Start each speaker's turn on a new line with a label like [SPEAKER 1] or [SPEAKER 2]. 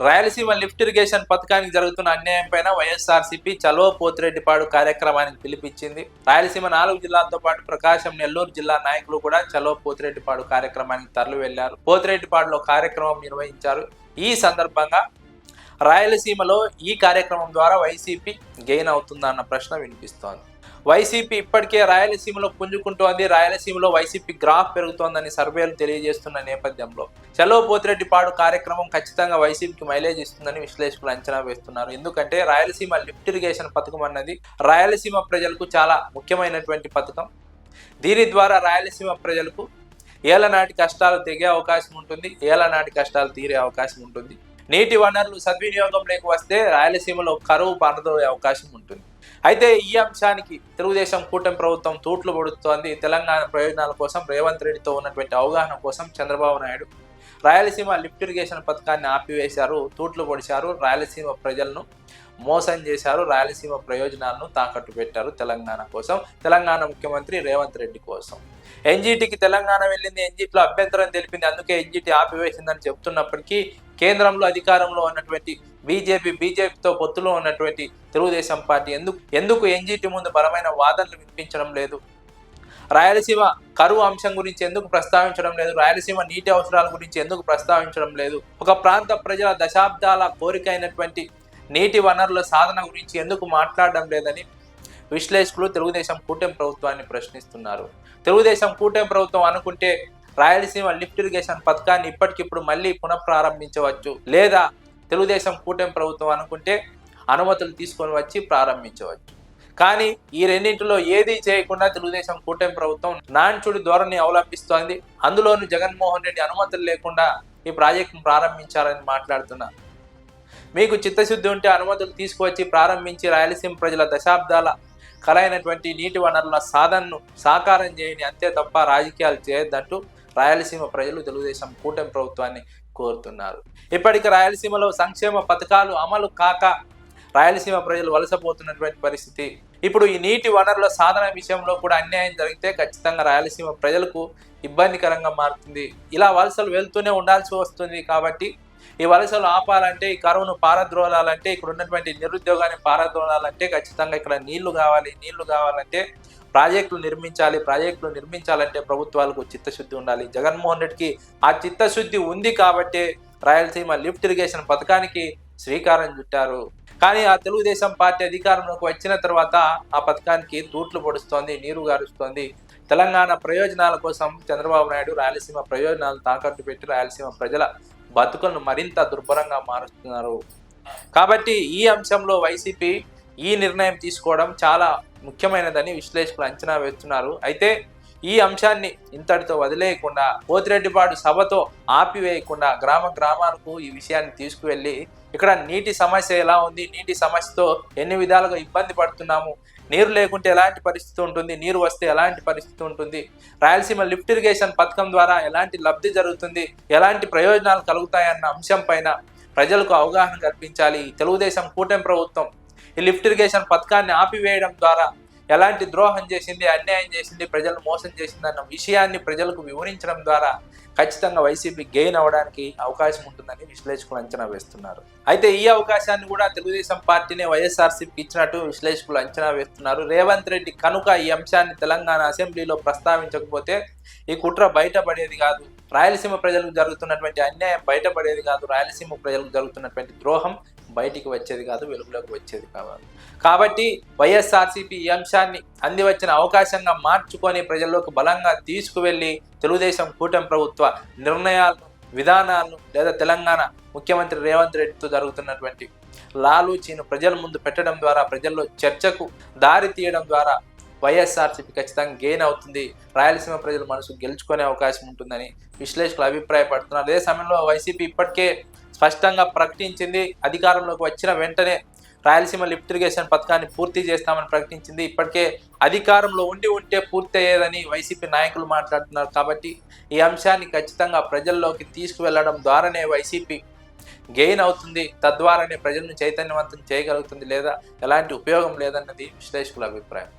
[SPEAKER 1] Rayalaseema lift irrigation పథకానికి జరుగుతున్న అన్యాయం పైన వైఎస్ఆర్సీపీ చలో పోతిరెడ్డిపాడు కార్యక్రమానికి పిలిపించింది. రాయలసీమ 4 జిల్లాలతో పాటు ప్రకాశం, నెల్లూరు జిల్లా నాయకులు కూడా చలో పోతిరెడ్డిపాడు కార్యక్రమానికి తరలి వెళ్లారు. పోతిరెడ్డిపాడులో కార్యక్రమం నిర్వహించారు. ఈ సందర్భంగా రాయలసీమలో ఈ కార్యక్రమం ద్వారా వైసీపీ గెయిన్ అవుతుందా అన్న ప్రశ్న వినిపిస్తోంది. వైసీపీ ఇప్పటికే రాయలసీమలో పుంజుకుంటోంది. రాయలసీమలో వైసీపీ గ్రాఫ్ పెరుగుతోందని సర్వేలు తెలియజేస్తున్న నేపథ్యంలో చలో పోతిరెడ్డిపాడు కార్యక్రమం ఖచ్చితంగా వైసీపీకి మైలేజ్ ఇస్తుందని విశ్లేషకులు అంచనా వేస్తున్నారు. ఎందుకంటే రాయలసీమ లిఫ్ట్ ఇరిగేషన్ పథకం అన్నది రాయలసీమ ప్రజలకు చాలా ముఖ్యమైనటువంటి పథకం. దీని ద్వారా రాయలసీమ ప్రజలకు ఏళ్లనాటి కష్టాలు తెగే అవకాశం ఉంటుంది, ఏళ్లనాటి కష్టాలు తీరే అవకాశం ఉంటుంది. నీటి వనరులు సద్వినియోగంలోకి వస్తే రాయలసీమలో కరువు పారదోలే అవకాశం ఉంటుంది. అయితే ఈ అంశానికి తెలుగుదేశం కూటమి ప్రభుత్వం తూట్లు పొడుస్తోంది. తెలంగాణ ప్రయోజనాల కోసం రేవంత్ రెడ్డితో ఉన్నటువంటి అవగాహన కోసం చంద్రబాబు నాయుడు రాయలసీమ లిఫ్ట్ ఇరిగేషన్ పథకాన్ని ఆపివేశారు, తూట్లు పొడిచారు, రాయలసీమ ప్రజలను మోసం చేశారు, రాయలసీమ ప్రయోజనాలను తాకట్టు పెట్టారు తెలంగాణ కోసం, తెలంగాణ ముఖ్యమంత్రి రేవంత్ రెడ్డి కోసం. ఎన్జీటీకి తెలంగాణ వెళ్ళింది, ఎన్జీటీలో అభ్యంతరం తెలిపింది, అందుకే ఎన్జీటీ ఆపివేసిందని చెప్తున్నప్పటికీ కేంద్రంలో అధికారంలో ఉన్నటువంటి బీజేపీతో పొత్తులో ఉన్నటువంటి తెలుగుదేశం పార్టీ ఎందుకు ఎన్జీటీ ముందు బలమైన వాదనలు వినిపించడం లేదు? రాయలసీమ కరువు అంశం గురించి ఎందుకు ప్రస్తావించడం లేదు? రాయలసీమ నీటి అవసరాల గురించి ఎందుకు ప్రస్తావించడం లేదు? ఒక ప్రాంత ప్రజల దశాబ్దాల కోరిక అయినటువంటి నీటి వనరుల సాధన గురించి ఎందుకు మాట్లాడడం లేదని విశ్లేషకులు తెలుగుదేశం కూటమి ప్రభుత్వాన్ని ప్రశ్నిస్తున్నారు. తెలుగుదేశం కూటమి ప్రభుత్వం అనుకుంటే రాయలసీమ లిఫ్ట్ ఇరిగేషన్ పథకాన్ని ఇప్పటికిప్పుడు మళ్ళీ పునఃప్రారంభించవచ్చు, లేదా తెలుగుదేశం కూటమి ప్రభుత్వం అనుకుంటే అనుమతులు తీసుకొని వచ్చి ప్రారంభించవచ్చు. కానీ ఈ రెండింటిలో ఏదీ చేయకుండా తెలుగుదేశం కూటమి ప్రభుత్వం నాన్చుడి ధోరణి అవలంబిస్తోంది. అందులోనూ జగన్మోహన్ రెడ్డి అనుమతులు లేకుండా ఈ ప్రాజెక్టును ప్రారంభించాలని మాట్లాడుతున్నారు. మీకు చిత్తశుద్ధి ఉంటే అనుమతులు తీసుకువచ్చి ప్రారంభించి రాయలసీమ ప్రజల దశాబ్దాల కలైనటువంటి నీటి వనరుల సాధనను సాకారం చేయని, అంతే తప్ప రాజకీయాలు చేయొద్దంటూ రాయలసీమ ప్రజలు తెలుగుదేశం కూటమి ప్రభుత్వాన్ని కోరుతున్నారు. ఇప్పటికి రాయలసీమలో సంక్షేమ పథకాలు అమలు కాక రాయలసీమ ప్రజలు వలసపోతున్నటువంటి పరిస్థితి. ఇప్పుడు ఈ నీటి వనరుల సాధన విషయంలో కూడా అన్యాయం జరిగితే ఖచ్చితంగా రాయలసీమ ప్రజలకు ఇబ్బందికరంగా మారుతుంది. ఇలా వలసలు వెళ్తూనే ఉండాల్సి వస్తుంది. కాబట్టి ఈ వలసలు ఆపాలంటే, ఈ కరువును పారద్రోలాలంటే, ఇక్కడ ఉన్నటువంటి నిరుద్యోగాన్ని పారద్రోలాలంటే ఖచ్చితంగా ఇక్కడ నీళ్లు కావాలంటే ప్రాజెక్టులు నిర్మించాలంటే ప్రభుత్వాలకు చిత్తశుద్ధి ఉండాలి. జగన్మోహన్ రెడ్డికి ఆ చిత్తశుద్ధి ఉంది కాబట్టి రాయలసీమ లిఫ్ట్ ఇరిగేషన్ పథకానికి శ్రీకారం చుట్టారు. కానీ ఆ తెలుగుదేశం పార్టీ అధికారంలోకి వచ్చిన తర్వాత ఆ పథకానికి తూట్లు పొడుస్తోంది, నీరు గారుస్తోంది. తెలంగాణ ప్రయోజనాల కోసం చంద్రబాబు నాయుడు రాయలసీమ ప్రయోజనాలు తాకట్టు పెట్టి రాయలసీమ ప్రజల బతుకులను మరింత దుర్భరంగా మారుస్తున్నారు. కాబట్టి ఈ అంశంలో వైసీపీ ఈ నిర్ణయం తీసుకోవడం చాలా ముఖ్యమైనదని విశ్లేషకులు అంచనా వేస్తున్నారు. అయితే ఈ అంశాన్ని ఇంతటితో వదిలేయకుండా, పోతిరెడ్డిపాడు సభతో ఆపివేయకుండా గ్రామాలకు ఈ విషయాన్ని తీసుకువెళ్ళి ఇక్కడ నీటి సమస్య ఎలా ఉంది, నీటి సమస్యతో ఎన్ని విధాలుగా ఇబ్బంది పడుతున్నాము, నీరు లేకుంటే ఎలాంటి పరిస్థితి ఉంటుంది, నీరు వస్తే ఎలాంటి పరిస్థితి ఉంటుంది, రాయలసీమ లిఫ్ట్ ఇరిగేషన్ పథకం ద్వారా ఎలాంటి లబ్ధి జరుగుతుంది, ఎలాంటి ప్రయోజనాలు కలుగుతాయన్న అంశం పైన ప్రజలకు అవగాహన కల్పించాలి. తెలుగుదేశం కూటమి ప్రభుత్వం ఈ లిఫ్ట్ ఇరిగేషన్ పథకాన్ని ఆపివేయడం ద్వారా ఎలాంటి ద్రోహం చేసింది, అన్యాయం చేసింది, ప్రజలను మోసం చేసింది అన్న విషయాన్ని ప్రజలకు వివరించడం ద్వారా ఖచ్చితంగా వైసీపీ గెయిన్ అవ్వడానికి అవకాశం ఉంటుందని విశ్లేషకులు అంచనా వేస్తున్నారు. అయితే ఈ అవకాశాన్ని కూడా తెలుగుదేశం పార్టీనే వైఎస్ఆర్సీపీకి ఇచ్చినట్టు విశ్లేషకులు అంచనా వేస్తున్నారు. రేవంత్ రెడ్డి కనుక ఈ అంశాన్ని తెలంగాణ అసెంబ్లీలో ప్రస్తావించకపోతే ఈ కుట్ర బయటపడేది కాదు, రాయలసీమ ప్రజలకు జరుగుతున్నటువంటి అన్యాయం బయటపడేది కాదు, రాయలసీమ ప్రజలకు జరుగుతున్నటువంటి ద్రోహం బయటికి వచ్చేది కాదు, వెలుగులోకి వచ్చేది కావాలి. కాబట్టి వైఎస్ఆర్సీపీ ఈ అంశాన్ని అందివచ్చిన అవకాశంగా మార్చుకొని ప్రజల్లోకి బలంగా తీసుకువెళ్ళి తెలుగుదేశం కూటమి ప్రభుత్వ నిర్ణయాలను, విధానాలను, లేదా తెలంగాణ ముఖ్యమంత్రి రేవంత్ రెడ్డితో జరుగుతున్నటువంటి లాలూచీను ప్రజల ముందు పెట్టడం ద్వారా, ప్రజల్లో చర్చకు దారి తీయడం ద్వారా వైఎస్ఆర్సీపీ ఖచ్చితంగా గెయిన్ అవుతుంది, రాయలసీమ ప్రజల మనసు గెలుచుకునే అవకాశం ఉంటుందని విశ్లేషకులు అభిప్రాయపడుతున్నారు. అదే సమయంలో వైసీపీ ఇప్పటికే స్పష్టంగా ప్రకటించింది, అధికారంలోకి వచ్చిన వెంటనే రాయలసీమ లిఫ్ట్ ఇరిగేషన్ పథకాన్ని పూర్తి చేస్తామని ప్రకటించింది. ఇప్పటికే అధికారంలో ఉంటే పూర్తి అయ్యేదని వైసీపీ నాయకులు మాట్లాడుతున్నారు. కాబట్టి ఈ అంశాన్ని ఖచ్చితంగా ప్రజల్లోకి తీసుకువెళ్లడం ద్వారానే వైసీపీ గెయిన్ అవుతుంది, తద్వారానే ప్రజలను చైతన్యవంతం చేయగలుగుతుంది, లేదా ఎలాంటి ఉపయోగం లేదన్నది విశ్లేషకుల అభిప్రాయం.